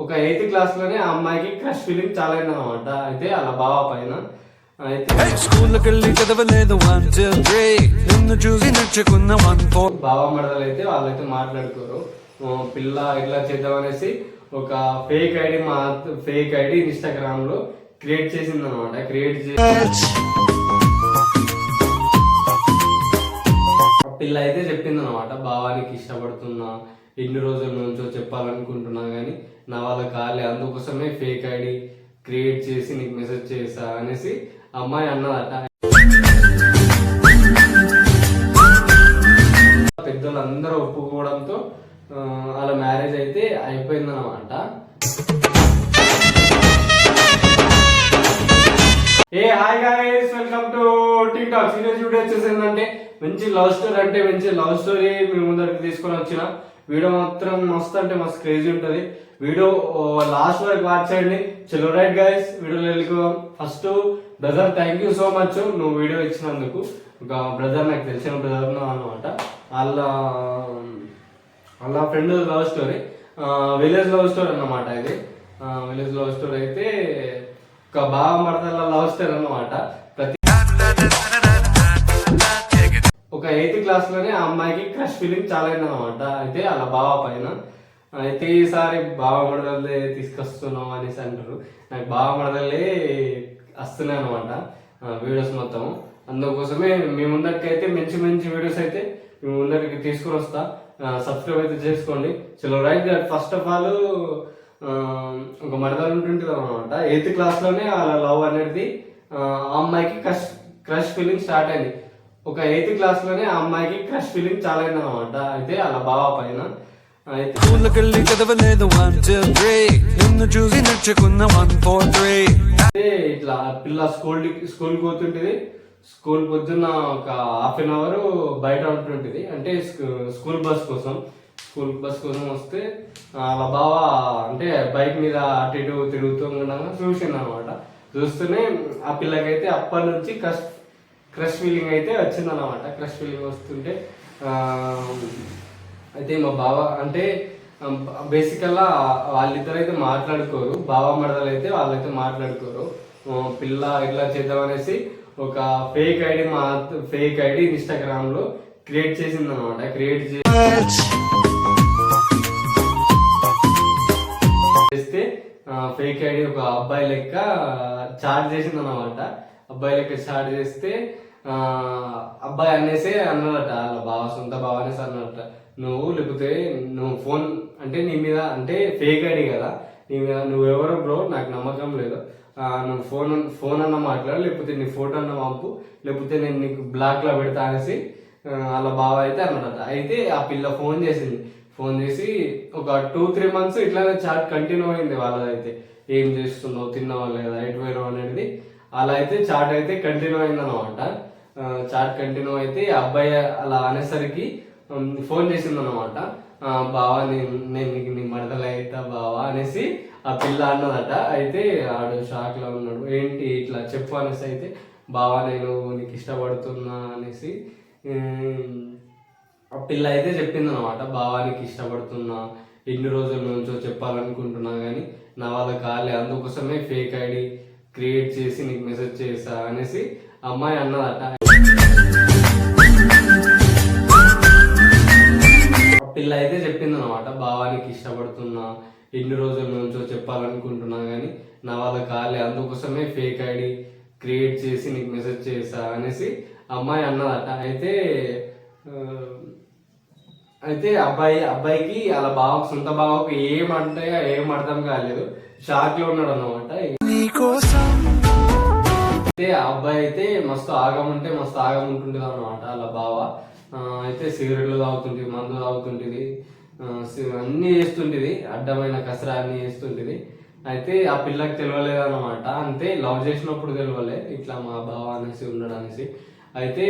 ఒక 8th class లోనే ఆ అమ్మాయికి క్రష్ ఫీలింగ్ చాలా అయింది అనమాట. అయితే అలా బావ పైన బావ మడదలు అయితే వాళ్ళైతే మాట్లాడుకోరు. పిల్ల ఇట్లా చేద్దామనేసి ఒక ఫేక్ ఐడి ఇన్స్టాగ్రామ్ లో క్రియేట్ చేసింది అనమాట. క్రియేట్ చేసి పిల్ల అయితే చెప్పింది అనమాట, బావానికి ఇష్టపడుతున్నా, ఎన్ని రోజుల నుంచో చెప్పాలనుకుంటున్నా కానీ నా వాళ్ళ కాలే, అందుకోసమే ఫేక్ ఐడి క్రియేట్ చేసి నీకు మెసేజ్ చేసా అనేసి అమ్మాయి అన్నదట. పెద్దోళ్ళందరూ ఒప్పుకోవడంతో అలా మ్యారేజ్ అయితే అయిపోయిందన్నమాట. Hi guys, welcome to TikTok. Serious video వచ్చేసి ఏంటంటే మంచి లవ్ స్టోరీ మీ ముందరికి తీసుకొని వచ్చిన వీడియో మాత్రం మస్తు అంటే మస్తు క్రేజీ ఉంటుంది. వీడియో లాస్ట్ వరకు వాచ్ చేయండి. చలో రైట్ గైస్, వీడియోలో వెళ్ళిపోదాం. First brother, thank you so much నువ్వు వీడియో ఇచ్చినందుకు. ఒక బ్రదర్, నాకు తెలిసిన బ్రదర్ అనమాట. వాళ్ళ friend love story, village love story అన్నమాట. ఇది విలేజ్ లవ్ స్టోరీ అయితే ఒక బావ మడతల లవ్ స్టోరీ అన్నమాట. ఒక 8th క్లాస్ లోనే ఆ అమ్మాయికి క్రష్ ఫీలింగ్ చాలా అయింది అనమాట. అయితే అలా బావ పైన. అయితే ఈసారి బావ మడదలే తీసుకొస్తున్నాం అనేసి అంటారు. నాకు బావ మడదలే వస్తున్నాయి అనమాట వీడియోస్ మొత్తం. అందుకోసమే మీ ముందరికి అయితే మంచి వీడియోస్ అయితే మీ ముందరికి తీసుకొని వస్తా. సబ్స్క్రైబ్ అయితే చేసుకోండి. చలో రైట్. ఫస్ట్ ఆఫ్ ఆల్ ఒక మడదలు ఉంటుంటుంది అనమాట. 8th క్లాస్ లోనే అలా లవ్ అనేది ఆ అమ్మాయికి క్రష్ ఫీలింగ్ స్టార్ట్ అయింది. ఒక 8th క్లాస్ లోనే ఆ అమ్మాయికి క్రష్ ఫీలింగ్ చాలా అయింది అనమాట. అయితే అలా బావ పైన. అయితే ఇట్లా పిల్ల స్కూల్ పోతుంటది. స్కూల్ పొద్దున్న ఒక హాఫ్ అన్ అవర్ బయట ఉంటుంటది. అంటే స్కూల్ బస్ కోసం వస్తే అలా బావ అంటే బైక్ మీద అటు ఇటు తిరుగుతూ ఉండగా చూసింది అనమాట. చూస్తూనే ఆ పిల్లకైతే అప్పటి నుంచి క్రష్ ఫీలింగ్ అయితే వచ్చిందన్నమాట. క్రష్ ఫీలింగ్ వస్తుంటే అయితే మా బావ అంటే బేసికల్గా వాళ్ళిద్దరు అయితే మాట్లాడుకోరు. బావ మడదలు అయితే వాళ్ళైతే మాట్లాడుకోరు. పిల్ల ఇట్లా చేద్దామనేసి ఒక ఫేక్ ఐడి ఇన్స్టాగ్రామ్ లో క్రియేట్ చేసింది అనమాట. క్రియేట్ చేస్తే ఫేక్ ఐడి ఒక అబ్బాయి లెక్క చాట్ చేసింది అనమాట. అబ్బాయి లెక్క స్టార్ట్ చేస్తే అబ్బాయి అనేసి అన్నాడట, అలా బావ సొంత బావ అనేసి అన్నట, లేకపోతే నువ్వు ఫోన్ అంటే నీ మీద అంటే ఫేక్ ఐడి కదా, నీ మీద నువ్వెవరో బ్రో నాకు నమ్మకం లేదు, నువ్వు ఫోన్ అన్న మాట్లాడు, లేకపోతే నీ ఫోటో అన్న పంపు, లేకపోతే నేను నీకు బ్లాక్ లో పెడతా అనేసి అలా బావ అయితే అన్నాడట. అయితే ఆ పిల్ల ఫోన్ చేసి ఒక 2-3 months ఇట్లానే చాట్ కంటిన్యూ అయింది వాళ్ళదైతే. ఏం చేస్తున్నావు, తిన్నావా లేదా, ఎటు పోయినావు అనేది అలా అయితే చాట్ అయితే కంటిన్యూ అయింది అనమాట. చాట్ కంటిన్యూ అయితే అబ్బాయి అలా అనేసరికి ఫోన్ చేసింది అనమాట. బావా నేను నీ మడతలు అవుతా బావా అనేసి ఆ పిల్ల అన్నదట. అయితే ఆడు షాక్ లో ఉన్నాడు. ఏంటి ఇట్లా చెప్పు అనేసి అయితే బావా నేను నీకు ఇష్టపడుతున్నా అనేసి ఆ పిల్ల అయితే చెప్పింది అనమాట. బావానికి ఇష్టపడుతున్నా, ఎన్ని రోజుల నుంచో చెప్పాలనుకుంటున్నా కానీ నా వాళ్ళ కాలే, అందుకోసమే ఫేక్ ఐడి క్రియేట్ చేసి నీకు మెసేజ్ చేసా అనేసి అమ్మాయి అన్నదట. పిల్ల అయితే చెప్పింది అనమాట, బావానికి ఇష్టపడుతున్నా, ఎన్ని రోజుల నుంచో చెప్పాలనుకుంటున్నా కానీ నా వాళ్ళ కాలే, అందుకోసమే ఫేక్ ఐడి క్రియేట్ చేసి నీకు మెసేజ్ చేసా అనేసి అమ్మాయి అన్నదట. అయితే అబ్బాయికి అలా సొంత బావకు ఏం అర్థం కాలేదు. షాక్ లో ఉన్నాడు అనమాట. అయితే ఆ అబ్బాయి అయితే మస్తు ఆగముంటుంటది అనమాట అలా బావ. అయితే సిగరెట్లు తాగుతుంటది, మందు తాగుతుంటది, అన్ని చేస్తుంటది, అడ్డమైన కసరా అన్ని చేస్తుంటది. అయితే ఆ పిల్లకి తెలియలేదు అనమాట. అంతే లవ్ చేసినప్పుడు తెలియలే ఇట్లా మా బావ అనేసి ఉన్నాడు అనేసి. అయితే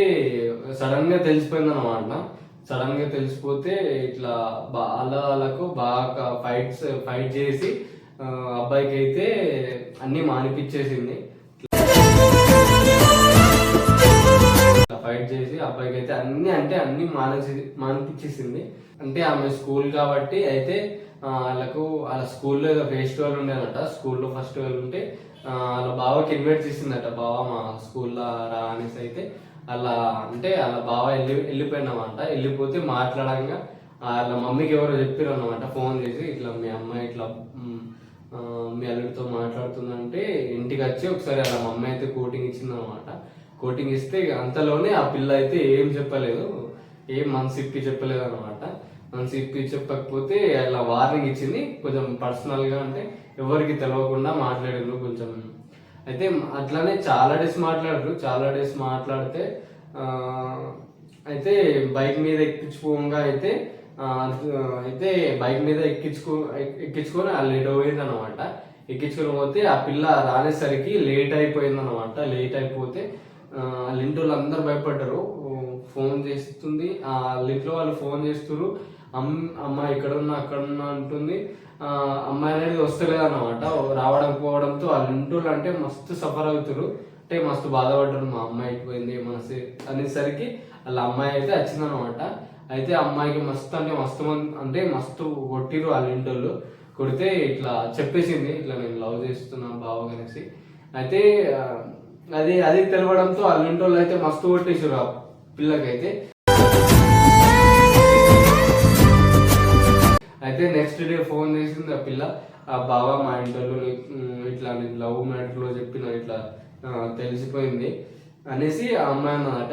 సడన్ గా తెలిసిపోయింది అనమాట. సడన్ గా తెలిసిపోతే ఇట్లా వాళ్ళకు బాగా ఫైట్ చేసి అబ్బాయికి అయితే అన్ని మానిపించేసింది. ఫైట్ చేసి అబ్బాయికి అయితే అన్ని మానిపించేసింది. అంటే ఆమె స్కూల్ కాబట్టి అయితే వాళ్ళకు వాళ్ళ స్కూల్లో ఏదో ఫెస్టివల్ ఉండేదట, స్కూల్లో ఫెస్టివల్ ఉంటే వాళ్ళ బావకి ఇన్వైట్ చేసిందట, బావ మా స్కూల్లో రా అనేసి. అయితే అలా అంటే వాళ్ళ బావ వెళ్ళిపోయినామంట. వెళ్ళిపోతే మాట్లాడంగా వాళ్ళ మమ్మీకి ఎవరో చెప్పారు అనమాట ఫోన్ చేసి, ఇట్లా మీ అమ్మాయి ఇట్లా మీ అల్లుడితో మాట్లాడుతుందంటే ఇంటికి వచ్చి ఒకసారి వాళ్ళ మమ్మీ అయితే కోటింగ్ ఇచ్చింది అనమాట. కోటింగ్ ఇస్తే అంతలోనే ఆ పిల్ల అయితే ఏం చెప్పలేదు, ఏం మనసు ఇప్పి చెప్పలేదు అనమాట. మనసు ఇప్పి చెప్పకపోతే అలా వార్నింగ్ ఇచ్చింది, కొంచెం పర్సనల్గా అంటే ఎవరికి తెలియకుండా మాట్లాడారు కొంచెం. అయితే అట్లానే చాలా డేస్ మాట్లాడితే అయితే బైక్ మీద ఎక్కించుకోగా అయితే బైక్ మీద ఎక్కించుకొని వాళ్ళు లేట్ పోయింది అనమాట. ఎక్కించుకొని పోతే ఆ పిల్ల రానేసరికి లేట్ అయిపోయింది అనమాట. లేట్ అయిపోతే వాళ్ళ ఇంట్లో అందరూ భయపడ్డారు. ఫోన్ చేస్తుంది, వాళ్ళ ఇంట్లో వాళ్ళు ఫోన్ చేస్తున్నారు, అమ్మ ఇక్కడున్నా అక్కడున్నా అంటుంది. అమ్మాయి అనేది వస్తలేదు అనమాట. రావడం పోవడంతో వాళ్ళ ఇంట్లో అంటే మస్తు సఫర్ అవుతారు, అంటే మస్తు బాధపడ్డారు. మా అమ్మాయి అయిపోయింది మనసు అనేసరికి వాళ్ళ అమ్మాయి అయితే వచ్చిందనమాట. అయితే అమ్మాయికి మస్తు కొట్టిరు వాళ్ళ ఇంట్లో. కొడితే ఇట్లా చెప్పేసింది, ఇట్లా నేను లవ్ చేస్తున్నా బావగనేసి. అయితే అది తెలవడంతో వాళ్ళ ఇంట్లో అయితే మస్తు కొట్టేసారు ఆ పిల్లకైతే. అయితే నెక్స్ట్ డే ఫోన్ చేసింది ఆ పిల్ల, ఆ బావ మా ఇంట్లో ఇట్లా నేను లవ్ మ్యాటర్లో చెప్పిన ఇట్లా తెలిసిపోయింది అనేసి ఆ అమ్మాయి అన్నమాట.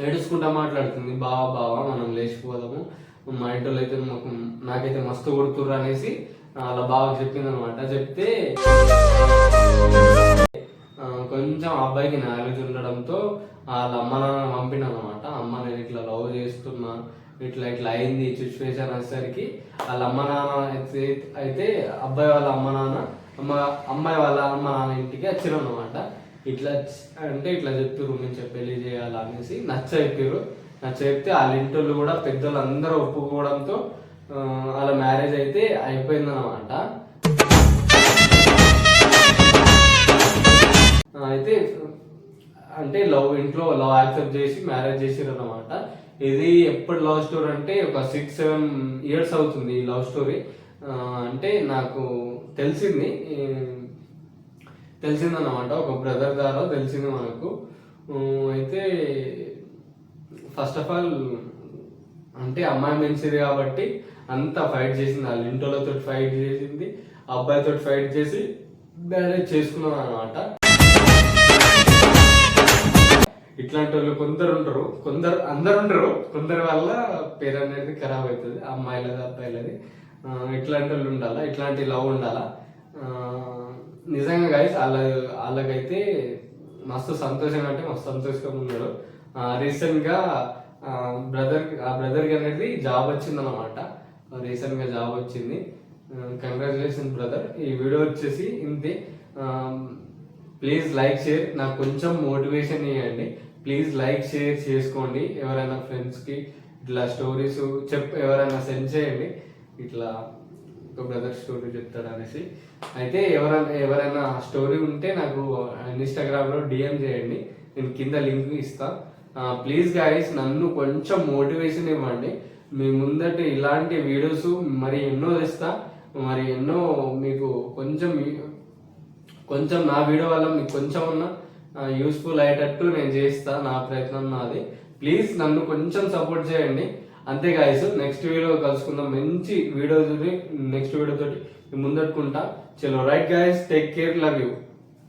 ఏడుచుకుంటా మాట్లాడుతుంది, బావ మనం లేచిపోదాము, మా ఇంట్లో అయితే నాకైతే మస్తు కొడుతుర్రు అనేసి అలా బావకి చెప్పింది అనమాట. చెప్తే కొంచెం అబ్బాయికి నాలెడ్జ్ ఉండడంతో వాళ్ళ అమ్మ నాన్న పంపిన అనమాట. అమ్మ నేను ఇట్లా లవ్ చేస్తున్నా, ఇట్లా అయింది సిచ్యువేషన్ అనేసరికి వాళ్ళ అమ్మ నాన్న అయితే అబ్బాయి వాళ్ళ అమ్మాయి వాళ్ళ అమ్మ నాన్న ఇంటికి వచ్చారు అనమాట. ఇట్లా చెప్పారు నేను పెళ్లి చేయాలి అనేసి చెప్తే వాళ్ళ ఇంట్లో కూడా పెద్దలు అందరూ ఒప్పుకోవడంతో వాళ్ళ మ్యారేజ్ అయితే అయిపోయిందనమాట. అయితే అంటే ఇంట్లో లవ్ యాక్సెప్ట్ చేసి మ్యారేజ్ చేసారు అనమాట. ఇది ఎప్పుడు లవ్ స్టోరీ అంటే ఒక 6-7 years అవుతుంది ఈ లవ్ స్టోరీ. అంటే నాకు తెలిసిందన్నమాట, ఒక బ్రదర్ ద్వారా తెలిసింది మనకు. అయితే ఫస్ట్ ఆఫ్ ఆల్ అంటే అమ్మాయి మంచిది కాబట్టి అంతా ఫైట్ చేసింది, వాళ్ళ ఇంట్లోతో ఫైట్ చేసింది, అబ్బాయితో ఫైట్ చేసి మ్యారేజ్ చేసుకున్నాం అనమాట. ఇట్లాంటి వాళ్ళు అందరు ఉండరు, కొందరు వల్ల పేరు అనేది ఖరాబ్ అవుతుంది, అమ్మాయిలది అబ్బాయిలది. ఇట్లాంటి వాళ్ళు ఉండాలా, ఇట్లాంటి లవ్ ఉండాలా. నిజంగా గైస్ వాళ్ళకైతే మస్తు సంతోషంగా ఉన్నారు. రీసెంట్ గా బ్రదర్కి అనేది జాబ్ వచ్చింది అనమాట. రీసెంట్ గా జాబ్ వచ్చింది. Congratulation brother. ఈ వీడియో వచ్చేసి ఇంతే. ప్లీజ్ లైక్ షేర్, నాకు కొంచెం మోటివేషన్ ఇవ్వండి. ప్లీజ్ లైక్ షేర్ చేసుకోండి. ఎవరైనా ఫ్రెండ్స్కి ఇట్లా స్టోరీస్ ఎవరైనా సెండ్ చేయండి, ఇట్లా ఒక బ్రదర్ స్టోరీ చెప్తాడు అనేసి. అయితే ఎవరైనా స్టోరీ ఉంటే నాకు ఇన్స్టాగ్రామ్లో DM చేయండి, నేను కింద లింక్ ఇస్తా. ప్లీజ్ గాయస్ నన్ను కొంచెం మోటివేషన్ ఇవ్వండి. మీ ముందట ఇలాంటి వీడియోస్ మరి ఎన్నో తెస్తా, మరి ఎన్నో మీకు కొంచెం నా వీడియో వల్ల మీకు కొంచెం ఉన్న యూస్ఫుల్ అయ్యేటట్టు నేను చేస్తా, నా ప్రయత్నం నాది. ప్లీజ్ నన్ను కొంచెం సపోర్ట్ చేయండి అంతే గాయస్. నెక్స్ట్ వీడియో కలుసుకుందాం, మంచి వీడియో నెక్స్ట్ వీడియో తోటి ముందట్టుకుంటా. చలో right guys, take care, love you.